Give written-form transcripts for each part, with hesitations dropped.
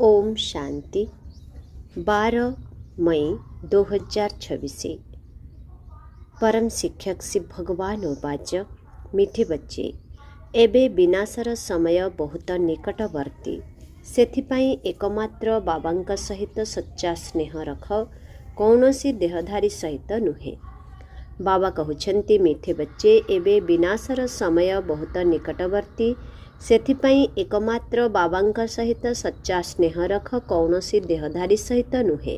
ओम शांति 12 मई 2026। परम शिक्षक श्री भगवान उवाच मिठे बच्चे एबे विनाशर समय बहुत निकटवर्ती सेथिपाई एकमात्र बाबांका सहित सच्चा स्नेह रख कौनसी देहधारी सहित नुहे। बाबा कहउछन्ति मिठे बच्चे एबे विनाशर समय बहुत निकटवर्ती सेथिपाई एकमात्र बाबांका सहित सच्चा स्नेह रख कौनसी देहधारी सहित नुहे।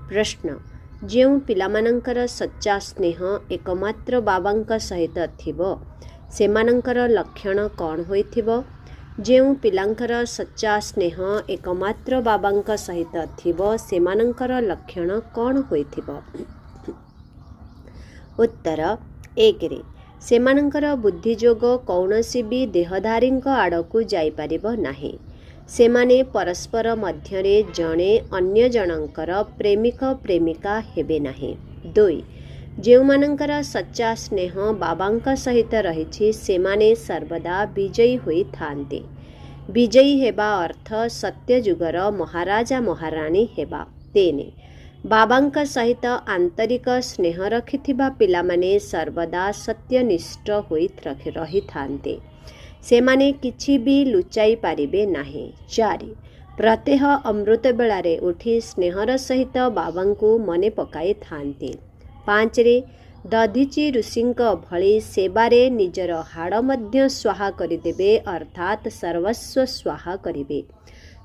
प्रश्न जेउ पिलामानंकर सच्चा स्नेह एकमात्र बाबांका सहित थिबो सेमानंकर लक्षण कौन होइथिबो। जेउ पिलांकर सच्चा स्नेह एकमात्र बाबांका सहित थिबो सेमानंकर लक्षण कौन होइथिबो। उत्तर एक रे सेमानंकर बुद्धि जोग कौनसी भी देहधारी आड़कू जाई परिबो नाही। सेमाने परस्पर मध्यरे जणे अन्य जनंकर प्रेमिक प्रेमिका हेबे नाही। दुई जेउमानंकर सच्चा स्नेह बाबांका सहित रहिछि सेमाने सर्वदा विजयी होई थान्ते। विजयी हेबा अर्थ सत्य जुगर महाराजा महाराणी हेबा। तेने बाबांका सहित आंतरिक स्नेह रखिथिबा पिलामाने सर्वदा सत्यनिष्ठ होई रही थान्ते। सेमाने किछि भी लुचाई पारिबे नाही। चारि प्रत्यह अमृत बेलारे उठी स्नेहर सहित बाबांकु मने पकाई थान्ते। पांच रे दधीची ऋषिंक भଳି सेबारे निजर हाड़ मध्य स्वाहा करिदेबे अर्थात सर्वस्व स्वाहा करिबे।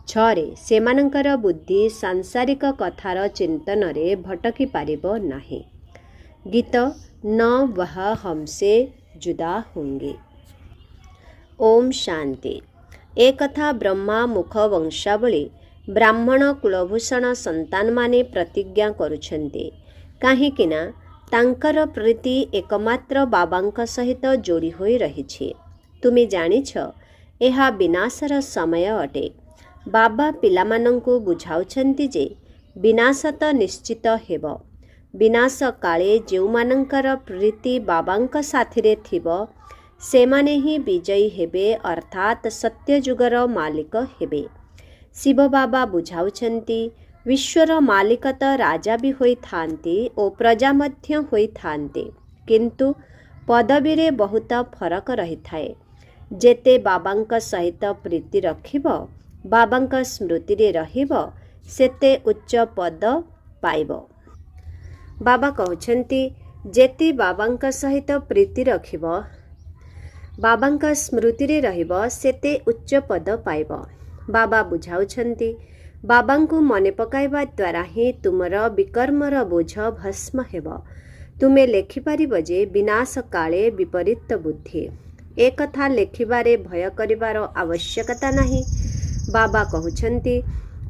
छरे सेमानंकर बुद्धि सांसारिक कथार चिंतन रे भटकी पारिबो नाही। गीत न वह हमसे जुदा होंगे। ओम शांति। एक कथा ब्रह्मा मुख वंशावली ब्राह्मण कुलभूषण संतान माने प्रतिज्ञा करुछन्ते काहीकिना तांकर प्रीति एकमात्र बाबांक सहित जोड़ी होई रहिछि। तुमे जानिछ एहा विनाशर समय अटे। बाबा पिलामानंकु बुझाउछन्ति जे विनाश तो निश्चित हेब। विनाश काले जेउमानंकर प्रीति बाबांक साथिरे थिबो सेमाने ही विजयी हेबे अर्थात सत्य जुगर मालिक हेबे। शिव बाबा बुझाउछन्ति विश्वर मालिक तो राजा भी होई थान्ति ओ प्रजा मध्य होई थान्ते किंतु पदवी रे बहुत फरक रही थाए। जेते बाबांक सहित प्रीति रखिबो बाबांक स्मृति रे रहिबो सेते उच्च पद पाइबो। बाबा कहउछन्ति जेते बाबांक सहित प्रीति रखिबो बाबांक स्मृति रे रहिबो सेते उच्च पद पाइबो। बाबा बुझाउछन्ति बाबांकु मने पकाइबा द्वारा ही तुमर विकर्मर बोझ भस्म हेबो। तुमे लेखि पारिबो जे विनाश काले विपरीत बुद्धि। एक कथा लेखिबारे भय करिबार आवश्यकता नाही। बाबा कहउछन्ति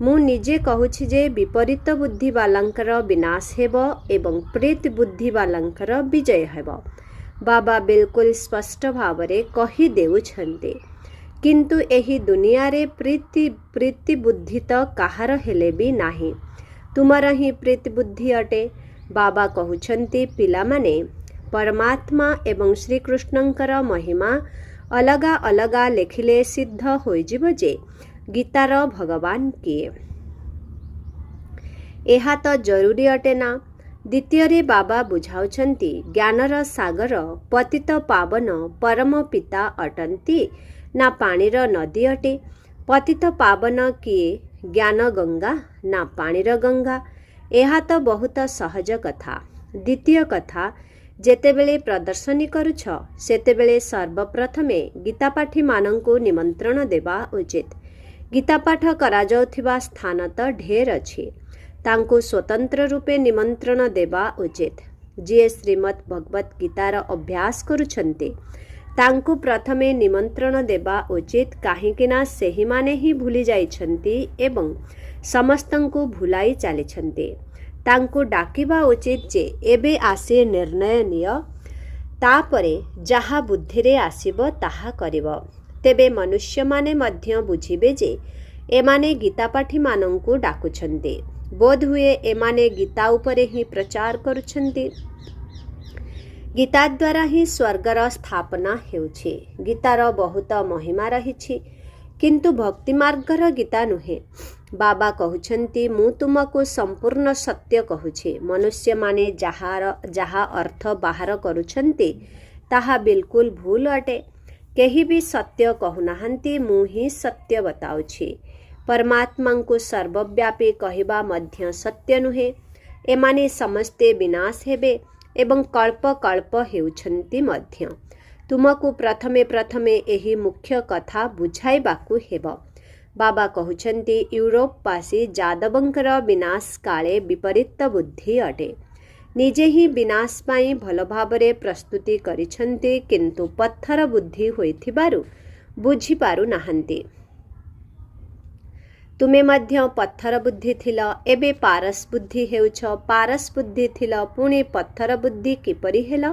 मु निजे कहूछि जे विपरीत बुद्धि वालांकर विनाश हेबो एवं प्रीत बुद्धि वालांकर विजय हेबो। बाबा बिल्कुल स्पष्ट भावरे कहि देउछन्ते किंतु एही दुनिया रे प्रीति बुद्धि तो काहार हेले भी नाही। तुमर ही प्रीति बुद्धि अटे। बाबा कहउछन्ति पिलामाने परमात्मा एवं श्रीकृष्णंकर महिमा अलगा अलगा लेखिले सिद्ध होइजिबो जे गीतार भगवान किए। एहा तो जरूरी अटे ना। द्वितीय रे बाबा बुझाउछन्ति ज्ञानर सागर पतित पावन परम पिता अटंती ना पानीर नदी अटे। पतित पावन किए ज्ञान गंगा ना पानीर गंगा। एहा तो बहुत सहज कथा। द्वितीय कथा जेतेबेले प्रदर्शनी करुछ सेतेबेले सर्वप्रथमे गीतापाठी मानंकु निमंत्रण देबा उचित। गीतापाठ करा जाउथिबा स्थान तो ढेर अछि तांकु स्वतंत्र रूपे निमंत्रण देबा उचित। जे श्रीमद् भगवत गीतार अभ्यास करुछन्ते तांकु प्रथमे निमंत्रण देबा उचित काहीकिना सेही माने ही भूली जाइछन्ति एवं समस्तंकु भुलाई चालिछन्ते। तांकु डाकिबा उचित जे एबे आसे निर्णय निय तापरे जहा बुद्धि रे आसीबो ताहा करिबो। तेबे मनुष्य माने मध्य बुझिबे जे एमाने गीतापाठी मानंकु डाकुछन्ते। बोध हुए एमाने गीता उपरे ही प्रचार करुछन्ति। गीता द्वारा ही स्वर्गर स्थापना हेउछि। गीतार बहुत महिमा रहिछि किंतु भक्ति मार्गर गीता नुहे। बाबा कहउछन्ति मु तुमको संपूर्ण सत्य कहूछि। मनुष्य माने जहा अर्थ बाहर करुछन्ति ताहा बिल्कुल भूल अटे। केही भी सत्य कहूनाहांती, मु ही सत्य बताउछि। परमात्मा को सर्वव्यापी कहिबा मध्य सत्य नुहे। एमाने समस्ते विनाश हेबे एवं कल्प कल्प हेउछन्ति मध्य। तुमको प्रथमे प्रथमे एही मुख्य कथा बुझाइबाकु हेब। बाबा कहउछन्ति यूरोपवासी जादवंकर विनाश काले विपरीत बुद्धि अटे। निजे ही विनाश पाई भल भावरे प्रस्तुति करिछन्ति, किंतु पत्थर बुद्धि होइथिबारु बुझी पारु नाहंती। तुमे मध्य पत्थर बुद्धि थिल, एबे पारस बुद्धि हेउछ। पारस बुद्धि थिल, पुणी पत्थर बुद्धि किपरि हेल?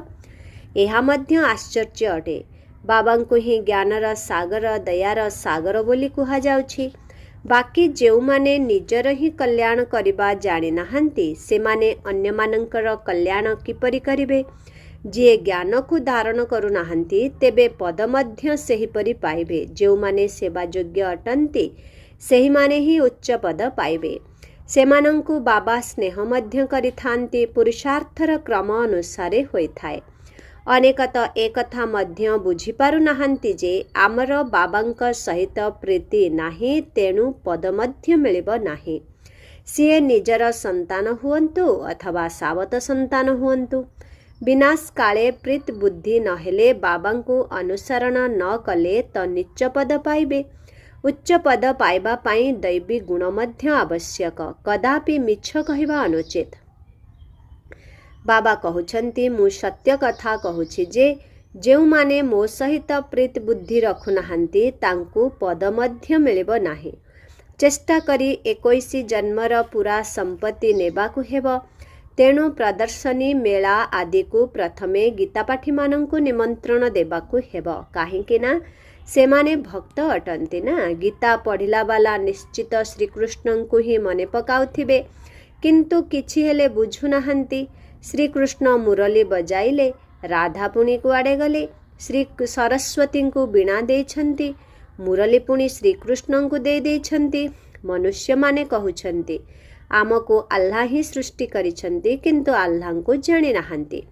एहा मध्य आश्चर्य अटे। बाबांको ही ज्ञानर सागर, दयार सागर बोली कुहा जाउछि। बाकी जेउमाने निजर ही कल्याण करिबा जानि नाहांती, सेमाने अन्य मानंकर कल्याण किपरि करिबे? जे ज्ञान को धारण करू नाहांती, तेबे पद मध्य सेहिपरि पाइबे। जेउमाने सेवा योग्य अटंती, सेही माने ही उच्च पद पाइबे। सेमानंकु बाबा स्नेह मध्य करिथांती, पुरुषार्थर क्रम अनुसारे होइथाए। अनेक तो एकथा मध्य बुझी पारु नाहांती जे आमर बाबांक सहित प्रीति नाही, तेणु पद मध्य मिलिब नाही। सीए निजर संतान हुअन्तु अथवा सावत संतान हुअन्तु, विनाश काले प्रीत बुद्धि नहेले बाबांकु अनुसरण न कले तो नीच पद पाइबे। उच्च पद पाइबा पाई दैवी गुण मध्य आवश्यक। कदापि मिछ कहिबा अनुचित। बाबा कहउछन्ति मु सत्य कथा कहूछि जे जेउमाने मो सहित प्रीत बुद्धि रखु नाहांती, तांकु पद मध्य मिलिब नाही। चेष्टा करी 21 जन्मर पूरा संपत्ति नेबाकु हेब। तेणु प्रदर्शनी मेला आदि को प्रथमे गीतापाठी मानंकु निमंत्रण देबाकु हेब। काहेकि ना सेमाने भक्त अटंती ना। गीता पढ़िला वाला निश्चित श्रीकृष्ण को ही मने पकाउथिबे, किंतु किछि हेले बुझु नाहांती। श्रीकृष्ण मुरली बजाइले, राधा पुणी कुआडे गले। श्री सरस्वती को बीणा देइछन्ति, मुरली पुणी श्रीकृष्ण को दे देइछन्ति। मनुष्य माने कहउछन्ति आमको आल्हा ही सृष्टि करिछन्ति, किंतु आल्हा को जानि नाहांती।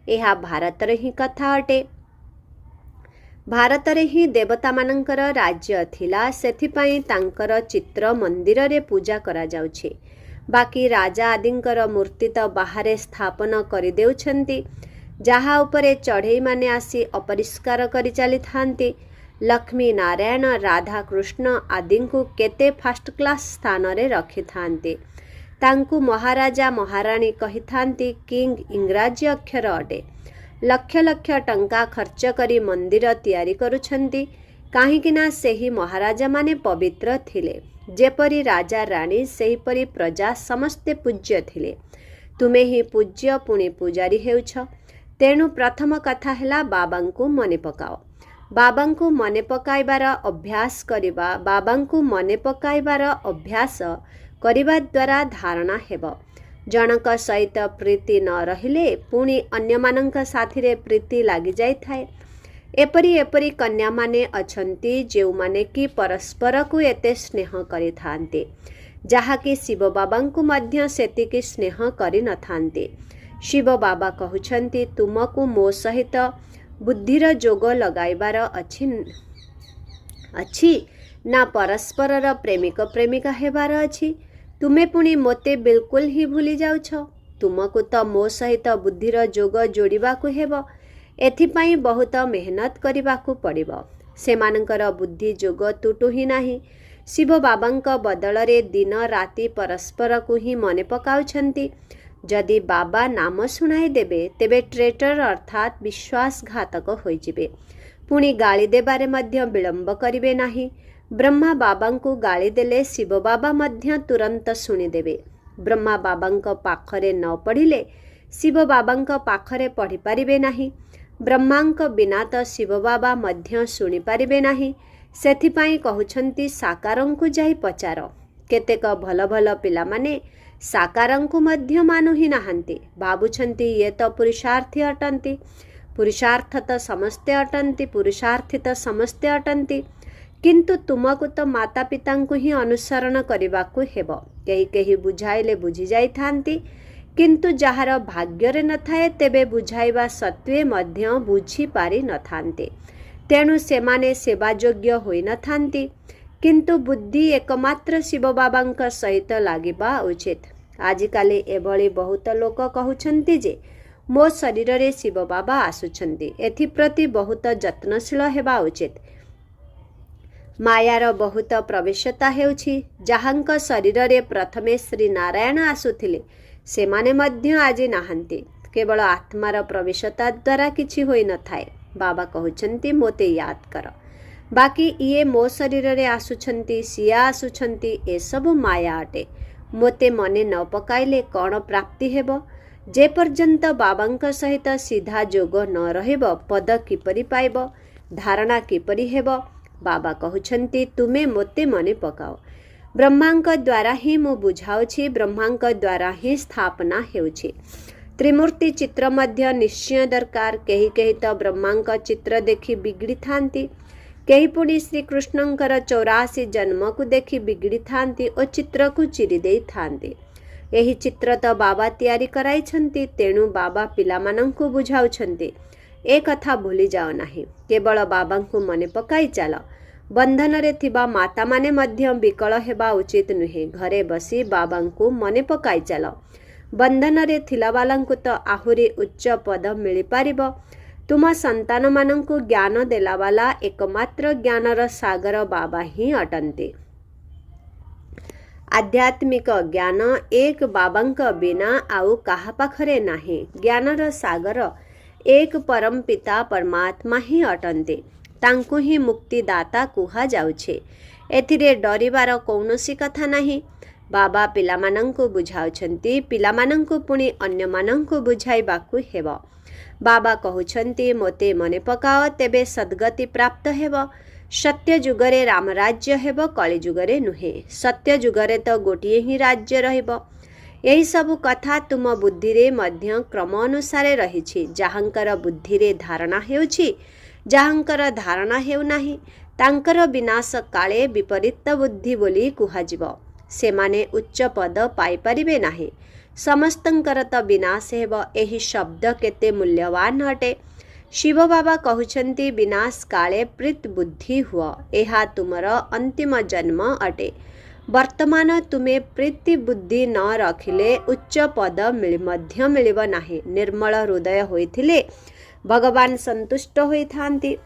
एहा भारतर ही कथा अटे। भारतरे ही देवता मानंकर राज्य थिला, सेथिपाई तांकर चित्र मंदिर रे पूजा करा जाउछि। बाकी राजा आदिंकर मूर्ति तो बाहरे स्थापन करि देउछन्ति, जहा उपरे चढ़ई माने आसी अपरिष्कार करि चली थांती। लक्ष्मी नारायण, राधा कृष्ण आदि को केते फर्स्ट क्लास स्थान रे रखि थांती। तांकु महाराजा महाराणी कहि थांती। किंग इंग्राजी अक्षर अटे। लक्ष लक्ष टंका खर्च करी मंदिर तैयारी करुछन्ति, काहीकिना सेही महाराजा माने पवित्र थिले। जेपरी राजा राणी सेहीपरी प्रजा समस्ते पूज्य थिले। तुमे ही पूज्य पुणी पूजारी हेउछ। तेणु प्रथम कथा हेला बाबांकु मने पकाओ। बाबांकु मने पकाइबार अभ्यास करिबा। बाबांकु मने पकाइबार अभ्यास करिबा द्वारा धारणा हेब। जनक सहित प्रीति न रहिले पुणी अन्य मानंक साथिरे प्रीति लागि जाई थाए। एपरी एपरी कन्या माने अछंती जेउ माने कि परस्पर को एते स्नेह करि थांते, जहा कि शिव बाबांकु मध्य सेतिकी स्नेह करि न थांते। शिव बाबा कहउछन्ति तुमको मो सहित बुद्धिर जोग लगाइबार अछि ना परस्परर प्रेमिक प्रेमिका हेबार अछि। तुमे पुणी मोते बिल्कुल ही भूली जाउछ। तुमको तो मो सहित बुद्धिर जोग जोड़िबाकु हेब। एथिपाई बहुत मेहनत करिबाकु पड़िब। सेमानंकर बुद्धि जोग तुटु ही नाही। शिव बाबांक बदलरे दिन राति परस्पर को ही मने पकाउछन्ति। जदि बाबा नाम शुणाई देबे तेबे ट्रेटर अर्थात विश्वासघातक होइजिबे। पुणी गाली देबारे मध्य विलंब करिबे नाही। ब्रह्मा बाबांकु गाली देले शिव बाबा मध्य तुरंत शुणिदेबे। ब्रह्मा बाबांक पाखरे न पढ़िले शिव बाबांक पाखरे पढ़ी पारिबे नाही। ब्रह्मांक बिना तो शिव बाबा मध्य शुणी पारिबे नाही। सेथिपाई कहउछन्ति साकारंकु जाई पचार। केतेक भल भल पिला माने साकारंकु मध्य मानु ही नाहंती। भाबुछन्ति ये तो पुरुषार्थी अटंती। पुरुषार्थ तो समस्ते अटंती। पुरुषार्थी तो समस्ते अटंती, किंतु तुमको तो माता पिता को ही अनुसरण करने को हेब। कहीं कहीं बुझाइले बुझी जाइथांती, किंतु जहार भाग्य न थाए तेबे बुझाइबा सत्वे मध्य बुझी पारि न थांते। तेणु सेमाने सेवा योग्य होई न थांती, किंतु बुद्धि एकमात्र शिव बाबा सहित लागिबा उचित। आजिकाली एभली बहुत लोक कहउछंती जे मो शरीर रे शिव बाबा आसुछंती, एथिप्रति बहुत जत्नशील हेबा उचित। मायार बहुत प्रवेशता हेउछि। जाहांक शरीर रे प्रथमे श्री नारायण आसुथिले सेमाने मध्य आज नाहंती। केवल आत्मार प्रवेशता द्वारा किछि होई न थाए। बाबा कहउछंती मोते याद कर, बाकी ये मो शरीर रे आसुछंती, सिया आसुछंती, ए सब माया अटे। मोते मने न पकाइले कौन प्राप्ति हेब? जे पर्यंत बाबांक सहित सीधा जोग न रहिब पद किपरि पाइब, धारणा किपरि हेब? बाबा कहउछंती तुमे मोते मने पकाओ। ब्रह्मांक द्वारा ही मु बुझाउछि, ब्रह्मांक द्वारा ही स्थापना हेउछि। त्रिमूर्ति चित्र मध्य निश्चय दरकार। कही कही तो ब्रह्मांक चित्र देखि बिगड़ी थांती, कही पुणी श्रीकृष्णंकर 84 जन्म को देखि बिगड़ी थांती और चित्र को चिरी दे थांती। यही चित्र तो बाबा तैयारी कराई छंती, तेणु बाबा पिलामानंकु बुझाउछंती। ए कथा भूली जाओ नाही, केवल बाबांकु मने पकाई चाल। बंधन रे थिबा माता माने मध्य विकल हेबा उचित नुहे। घरे बसी बाबांकु मने पकाई चाल। बंधन रे थिला वालांकु तो आहुरी उच्च पद मिली पारिबो। तुम संतान मानंकु ज्ञान देला वाला एकमात्र ज्ञानर सागर बाबा ही अटंती। आध्यात्मिक ज्ञान एक बाबांक बिना आउ काहा पाखरे नाही। ज्ञानर सागर एक परम पिता परमात्मा ही अटंती। तांकु ही मुक्तिदाता कुहा जाउछे। एथिरे डरिबार कौनसी कथा नाही। बाबा पिलामानंकु बुझाउछंती, पिलामानंकु पुणी अन्यमानंकु बुझाइबाकु हेब। बाबा कहउछंती मोते मने पकाओ, तेबे सद्गति प्राप्त हेब। सत्य जुगरे रामराज्य हेब, कली जुगरे नुहे। सत्य जुगरे तो गोटिए ही राज्य रहिब। यही सब कथा तुम बुद्धि रे मध्य क्रम अनुसारे रहिछि। जाहांकर बुद्धि रे धारणा हेउछि, जाहांकर धारणा हेउ नाही, तांकर विनाश काले विपरीत बुद्धि बोली कुहाजिब। सेमाने उच्च पद पाई परिबे नाही। समस्तंकर तो विनाश हेब। एही शब्द केते मूल्यवान अटे। शिव बाबा कहउछंती विनाश काले प्रीत बुद्धि हुआ। एहा तुमर अंतिम जन्म अटे। वर्तमान तुमे प्रीति बुद्धि न रखिले उच्च पद मध्य मिलिब नाही। निर्मल हृदय होइथिले भगवान संतुष्ट होइथांती।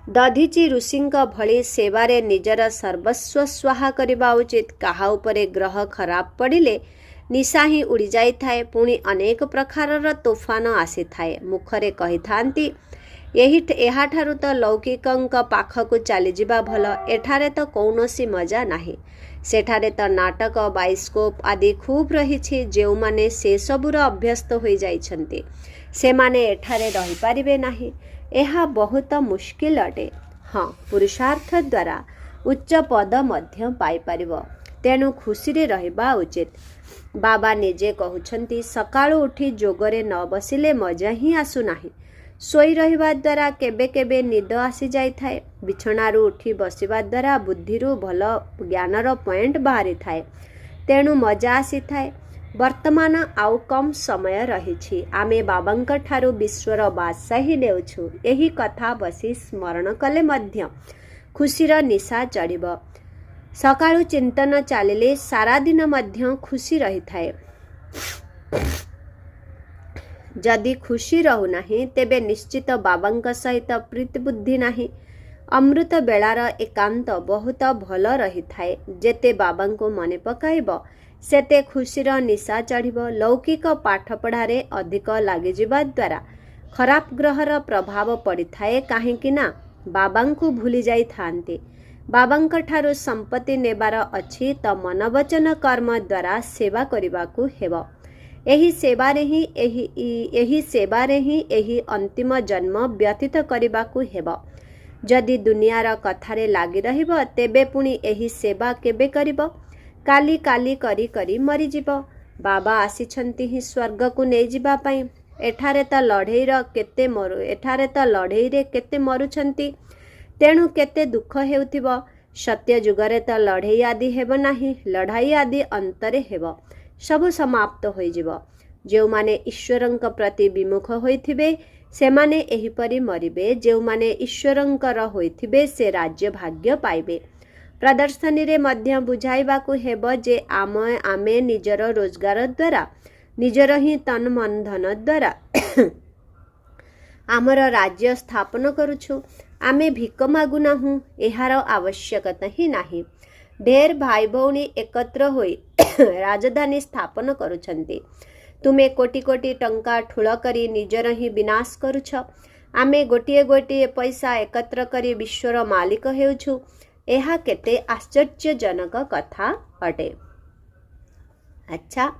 दधीची ऋषिंक भली सेवारे निजर सर्वस्व स्वाहा करिबा उचित। काहा उपरे ग्रह खराब पड़िले निशा ही उड़ी जाई थाए। पुणी अनेक प्रकारर तोफान आसी थाए। मुखरे कही थांती एहाठारु तो लौकिकंक पाखकु चली जिबा भल। एठारे तो कौनसी मजा नाही। सेठारे तो नाटक बाइस्कोप आदि खूब रहिछि। जेउमाने से सबुर अभ्यस्त होई जाइछन्ति सेमाने एठारे रही पारिबे नाही। एहा बहुत मुश्किल अटे। हाँ, पुरुषार्थ द्वारा उच्च पद मध्य पाई पारिबो। तेणु खुशी रे रहिबा उचित। बाबा निजे कहउछन्ती सकाळु उठी जोगरे न बसिले मजा ही आसु नाही। सोई रहिबा द्वारा केबे केबे निद आसी जाई थाए। बिछणारू उठी बसिबा द्वारा बुद्धिरू भल ज्ञानर पॉइंट बाहरी थाए। तेणु मजा आसी थाए। वर्तमान आउ कम समय रहिछि। आमे बाबांक ठारू विश्वर बादशाही नेउछु। एही कथा बसी स्मरण कले मध्य खुशीर निशा चढ़िब। सकाळु चिंतन चालिले सारा दिन मध्य खुशी रही थाए। जदि खुशी रहु नाही तेबे निश्चित बाबांक सहित प्रीति बुद्धि नाही। अमृत बेलार एकांत बहुत भल रही थाए। जेते बाबांको मने पकाइब सेते खुशीर निशा चढ़िब। लौकिक पाठ पढ़ारे अधिक लागि जिबा द्वारा खराब ग्रहर प्रभाव पड़ी थाए। काहेकि ना बाबांको भूली जाई थांते। बाबांक ठारू संपत्ति नेबार अछि त मन वचन कर्म द्वारा सेवा करिबाकू हेब। एही सेवारे ही एही अंतिम जन्म व्यतीत करिबाकू हेब। जदि दुनियार कथारे लागि रहिब तेबे पुणी एही सेवा केबे करिब? काली काली करी करी मरी जिब। बाबा आसिछंती ही स्वर्ग को नै जिबा पई। एठारे त लढेईर केते मरु एठारे त लढेईरे केते मरुछंती। तेणु केते दुख हेउथिब। सत्य जुगरे तो लड़ाई आदि हेब नाही, लड़ाई आदि अंतरे हेब, सबु समाप्त होइजिब। जो माने ईश्वरंक प्रति विमुख होइथिबे सेमाने एहिपरि मरिबे, जो माने ईश्वरंकर होइथिबे से राज्य भाग्य पाइबे। प्रदर्शनी रे मध्य बुझाइबाकु हेब जे आमे निजर रोजगार द्वारा निजर ही तन मन धन द्वारा आमर राज्य स्थापन करुछु। आमे भिक मागुनाहु, एहार आवश्यकता ही नाही। ढेर भाई भौणी एकत्र होई राजधानी स्थापन करुछन्ति। तुमे कोटी कोटी टंका ठुल करी निजर ही विनाश करुछ। आमे गोटिए गोटिए पैसा एकत्र करी विश्वर मालिक हेउछु। एहा केते आश्चर्यजनक कथा अटे। अच्छा,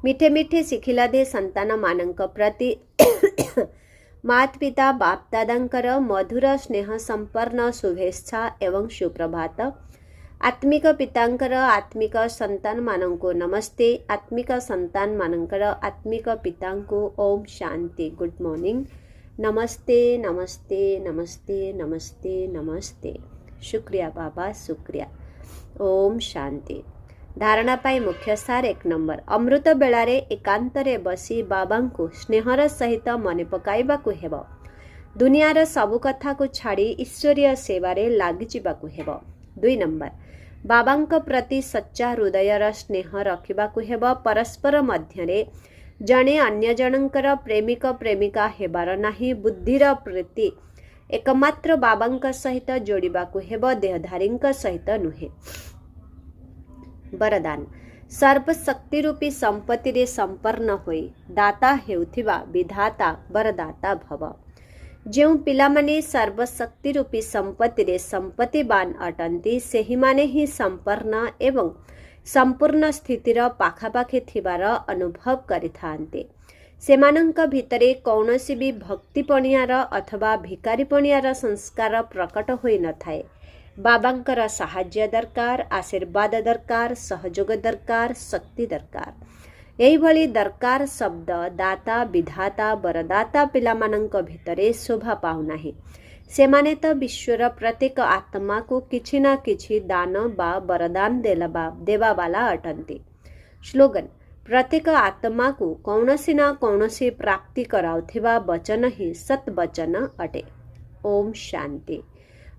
मिठे मिठे शिखिला दे संतान मानंक प्रति मात पिता बाप दादांकर मधुर स्नेह संपन्न शुभेच्छा एवं सुप्रभात। आत्मिक पितांकर आत्मिक संतान मानंको नमस्ते। आत्मिक संतान मानंकर आत्मिक पितांको ओम शांति। गुड मॉर्निंग, नमस्ते नमस्ते नमस्ते नमस्ते नमस्ते। शुक्रिया बाबा, शुक्रिया। ओम शांति। धारणा पाई मुख्य सार 1 नंबर। अमृत बेलारे एकांतरे बसी बाबांको स्नेहर सहित मने पकाइबाकु हेब। दुनियार सबु कथा को छाड़ी ईश्वरीय सेवारे लागि जिबाकु हेब। 2 नंबर। बाबांक प्रति सच्चा हृदयर स्नेह रखिबाकु हेब। परस्पर मध्यरे जणे अन्य जनंकर प्रेमिक प्रेमिका हेबार नाही। बुद्धिर प्रीति एकमात्र बाबांक सहित जोड़िबाकु हेब, देहधारींक सहित नुहे। वरदान। सर्वशक्ति रूपी संपत्ति रे संपन्न होई दाता हेउथिबा विधाता वरदाता भव। जेउ पिलामाने सर्वशक्ति रूपी संपत्ति रे संपत्तिवान अटंती सेहि माने ही संपन्न एवं संपूर्ण स्थितिर पाखापाखि थिबार अनुभव करिथान्ते। सेमानंक भितरे कौनसी भी भक्तिपणियार अथवा भिकारीपणियार संस्कार प्रकट होई न थाए। बाबांकर साहाय्य दरकार, आशीर्वाद दरकार, सहयोग दरकार, शक्ति दरकार। एही भली दरकार शब्द दाता विधाता वरदाता पिलामानंक भितरे शोभा पाउनाही। सेमाने तो विश्वर प्रत्येक आत्मा को किछि ना किछि दान बा वरदान देवा वाला अटंती। स्लोगन। प्रत्येक आत्मा को कौनसी ना कौनसी प्राप्ति कराउथिबा वचन ही सत वचन अटे। ओम शांति।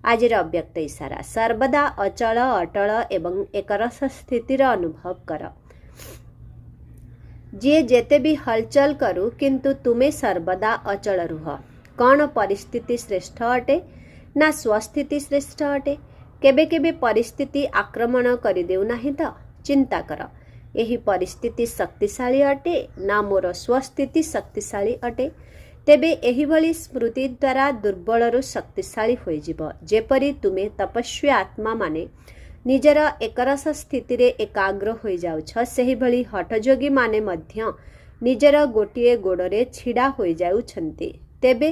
आजिर अव्यक्त इशारा। सर्वदा अचल अटल एवं एकरस स्थितिर अनुभव कर। जे जेते भी हलचल करू किंतु तुमे सर्वदा अचल रुह। कौन परिस्थिति श्रेष्ठ अटे ना स्वस्थिति श्रेष्ठ अटे? केबे केबे परिस्थिति आक्रमण करि देउ नाही त चिंता कर। एही परिस्थिति शक्तिशाली अटे ना मोर स्वस्थिति शक्तिशाली अटे? तेबे एही भली स्मृति द्वारा दुर्बलरु शक्तिशाली होइजिब। जेपरि तुमे तपस्वी आत्मा माने निजर एकरस स्थिति रे एकाग्र होई जाउछ, सेही भली हठयोगी माने मध्य निजर गोटिए गोड़रे छिड़ा होई जाउछन्ति। तेबे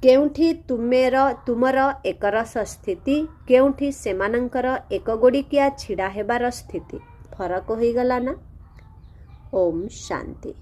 केउठी तुमर एकरस स्थिति, केउठी सेमानंकर एक गोड़िकिया छिड़ा हेबार स्थिति फरक होई गला ना। ओम शांति।